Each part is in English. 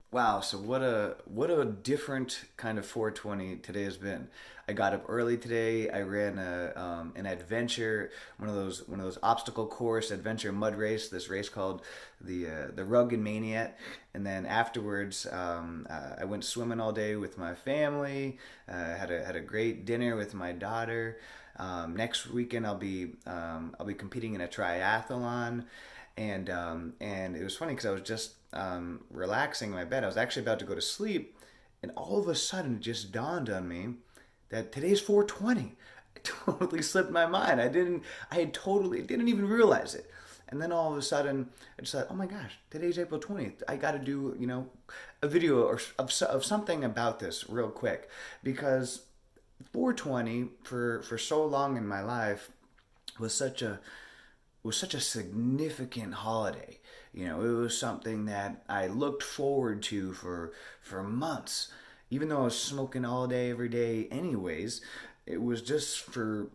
Wow, so what a different kind of 420 today has been. I got up early today. I ran an adventure, one of those obstacle course adventure mud race. This race called the Rugged Maniac, and then afterwards I went swimming all day with my family. Had a great dinner with my daughter. Next weekend I'll be competing in a triathlon, and it was funny because I was just relaxing in my bed. I was actually about to go to sleep, and all of a sudden it just dawned on me that today's 420. It totally slipped my mind. I had totally didn't even realize it. And then all of a sudden, I just thought, oh my gosh, today's April 20th. I got to do, a video of something about this real quick because 420 for so long in my life was such a significant holiday. It was something that I looked forward to for months. Even though I was smoking all day, every day, anyways, it was just for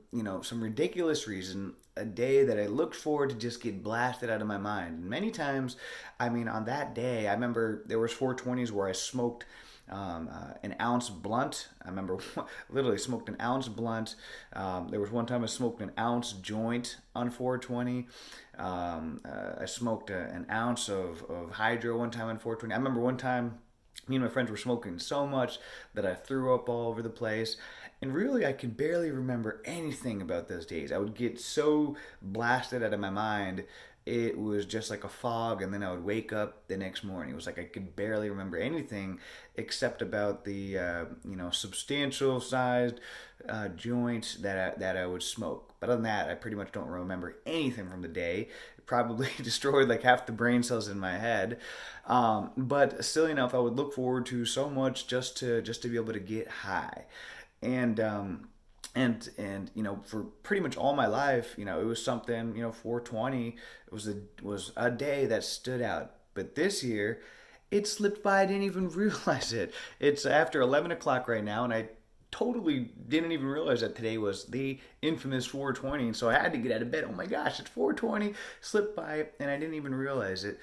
some ridiculous reason a day that I looked forward to just get blasted out of my mind. And many times, I mean, on that day, I remember there was 420s where I smoked an ounce blunt. I remember literally smoked an ounce blunt. There was one time I smoked an ounce joint on 420. I smoked an ounce of hydro one time on 420. I remember one time me and my friends were smoking so much that I threw up all over the place. And really, I could barely remember anything about those days. I would get so blasted out of my mind. It was just like a fog, and then I would wake up the next morning. It was like I could barely remember anything except about the substantial sized joints that I would smoke. But other than that, I pretty much don't remember anything from the day. It probably destroyed like half the brain cells in my head. But still enough, I would look forward to so much just to be able to get high, and for pretty much all my life, it was something, 420 was a day that stood out. But this year it slipped by. I didn't even realize it. It's after 11 o'clock right now, and I totally didn't even realize that today was the infamous 420. And so I had to get out of bed. Oh my gosh, it's 420. Slipped by, and I didn't even realize it.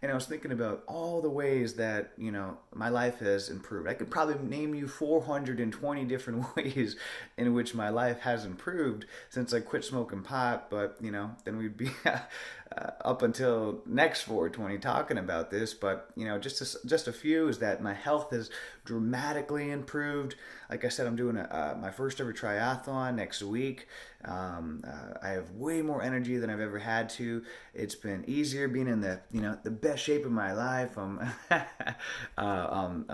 And I was thinking about all the ways that, my life has improved. I could probably name you 420 different ways in which my life has improved since I quit smoking pot. But, then we'd be up until next 420 talking about this. But, just a few is that my health has dramatically improved. Like I said, I'm doing my first ever triathlon next week. I have way more energy than I've ever had to. It's been easier being in the best shape of my life. I'm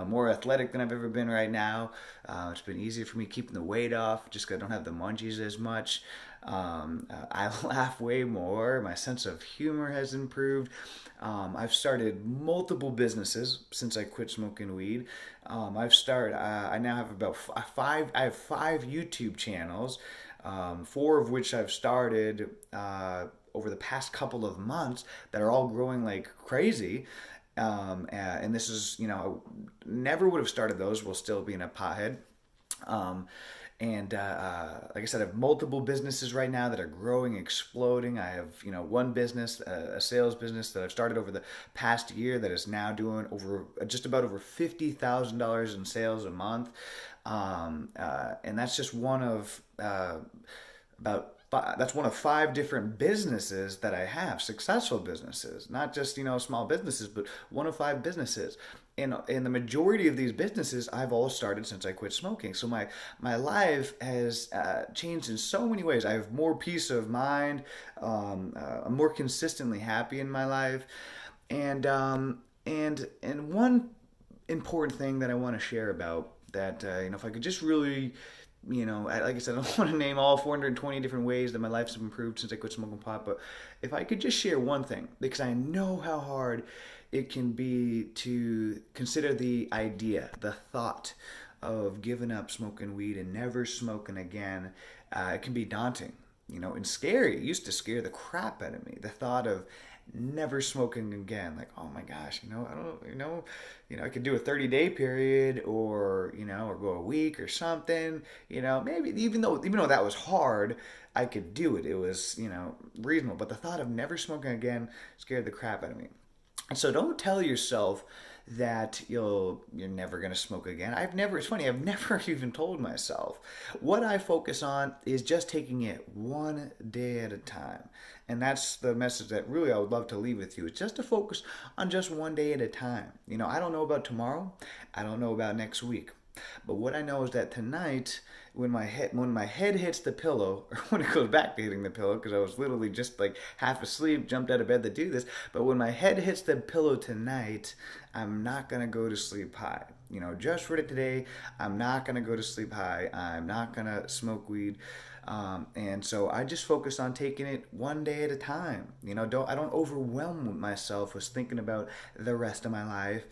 more athletic than I've ever been right now. It's been easier for me keeping the weight off just because I don't have the munchies as much. I laugh way more. My sense of humor has improved. I've started multiple businesses since I quit smoking weed. I now have about five. I have 5 YouTube channels, 4 of which I've started over the past couple of months that are all growing like crazy. And this is, never would have started those while still being a pothead. Um, and like I said, I have multiple businesses right now that are growing, exploding. I have, one business, a sales business that I've started over the past year that is now doing just about over $50,000 in sales a month. And that's just one of about that's one of 5 different businesses that I have, successful businesses, not just small businesses, but one of 5 businesses. And the majority of these businesses I've all started since I quit smoking. So my life has changed in so many ways. I have more peace of mind. I'm more consistently happy in my life, and one important thing that I want to share about that, if I could just really, like I said, I don't want to name all 420 different ways that my life's improved since I quit smoking pot, but if I could just share one thing, because I know how hard it can be to consider the idea, the thought of giving up smoking weed and never smoking again. It can be daunting, and scary. It used to scare the crap out of me. The thought of never smoking again. Like, oh my gosh, I don't, I could do a 30-day period, or go a week or something. Maybe even though that was hard, I could do it. It was, reasonable. But the thought of never smoking again scared the crap out of me. And so don't tell yourself that you're never gonna smoke again. It's funny, I've never even told myself. What I focus on is just taking it one day at a time. And that's the message that really I would love to leave with you. It's just to focus on just one day at a time. I don't know about tomorrow. I don't know about next week. But what I know is that tonight, when my head hits the pillow, or when it goes back to hitting the pillow, because I was literally just like half asleep, jumped out of bed to do this. But when my head hits the pillow tonight, I'm not gonna go to sleep high. Just for today, I'm not gonna go to sleep high. I'm not gonna smoke weed. And so I just focus on taking it one day at a time. I don't overwhelm myself with thinking about the rest of my life,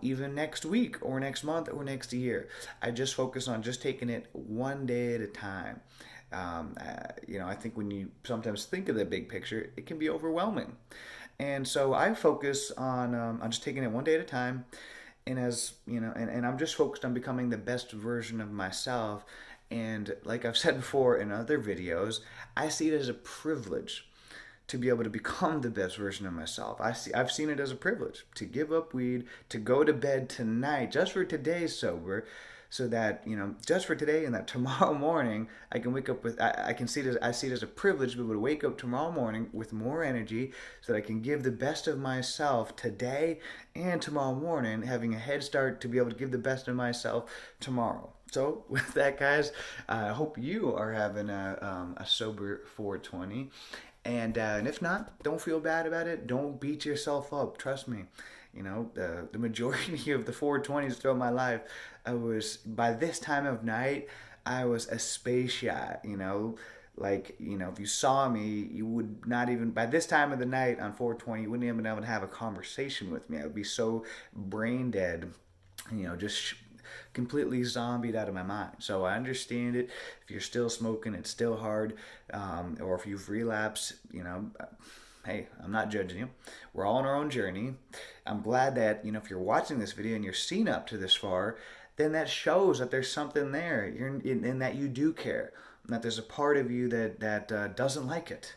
even next week or next month or next year. I just focus on just taking it one day at a time. I think when you sometimes think of the big picture, it can be overwhelming. And so I focus on just taking it one day at a time, and as you know, and I'm just focused on becoming the best version of myself. And like I've said before in other videos, I see it as a privilege to be able to become the best version of myself. I've seen it as a privilege to give up weed, to go to bed tonight, just for today sober, so that just for today, and that tomorrow morning I can wake up with I see it as a privilege to be able to wake up tomorrow morning with more energy, so that I can give the best of myself today and tomorrow morning, having a head start to be able to give the best of myself tomorrow. So with that, guys, I hope you are having a sober 420. And if not, don't feel bad about it. Don't beat yourself up. Trust me. The majority of the 420s throughout my life, by this time of night, I was a space shot. If you saw me, you would not even, by this time of the night on 420, you wouldn't even be able to have a conversation with me. I would be so brain dead, just completely zombied out of my mind. So I understand it. If you're still smoking, it's still hard. Or if you've relapsed, hey, I'm not judging you. We're all on our own journey. I'm glad that, if you're watching this video and you're seen up to this far, then that shows that there's something there, and that you do care, and that there's a part of you that doesn't like it.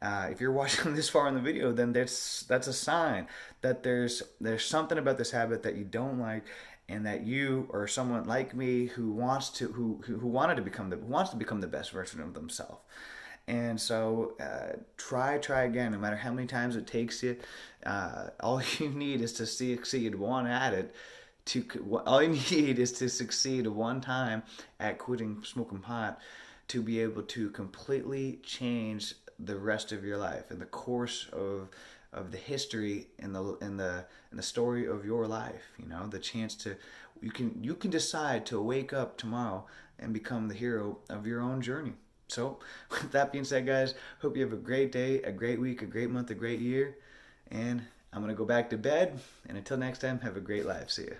If you're watching this far in the video, then that's a sign that there's something about this habit that you don't like, and that you or someone like me who wants to who wanted to become who wants to become the best version of themselves. And so try again, no matter how many times it takes you. All you need is to succeed one at it. All you need is to succeed one time at quitting smoking pot, to be able to completely change the rest of your life and the course of the history in the story of your life. The chance to you can decide to wake up tomorrow and become the hero of your own journey. So with that being said, guys, hope you have a great day, a great week, a great month, a great year, and I'm gonna go back to bed. And until next time, have a great life. See ya.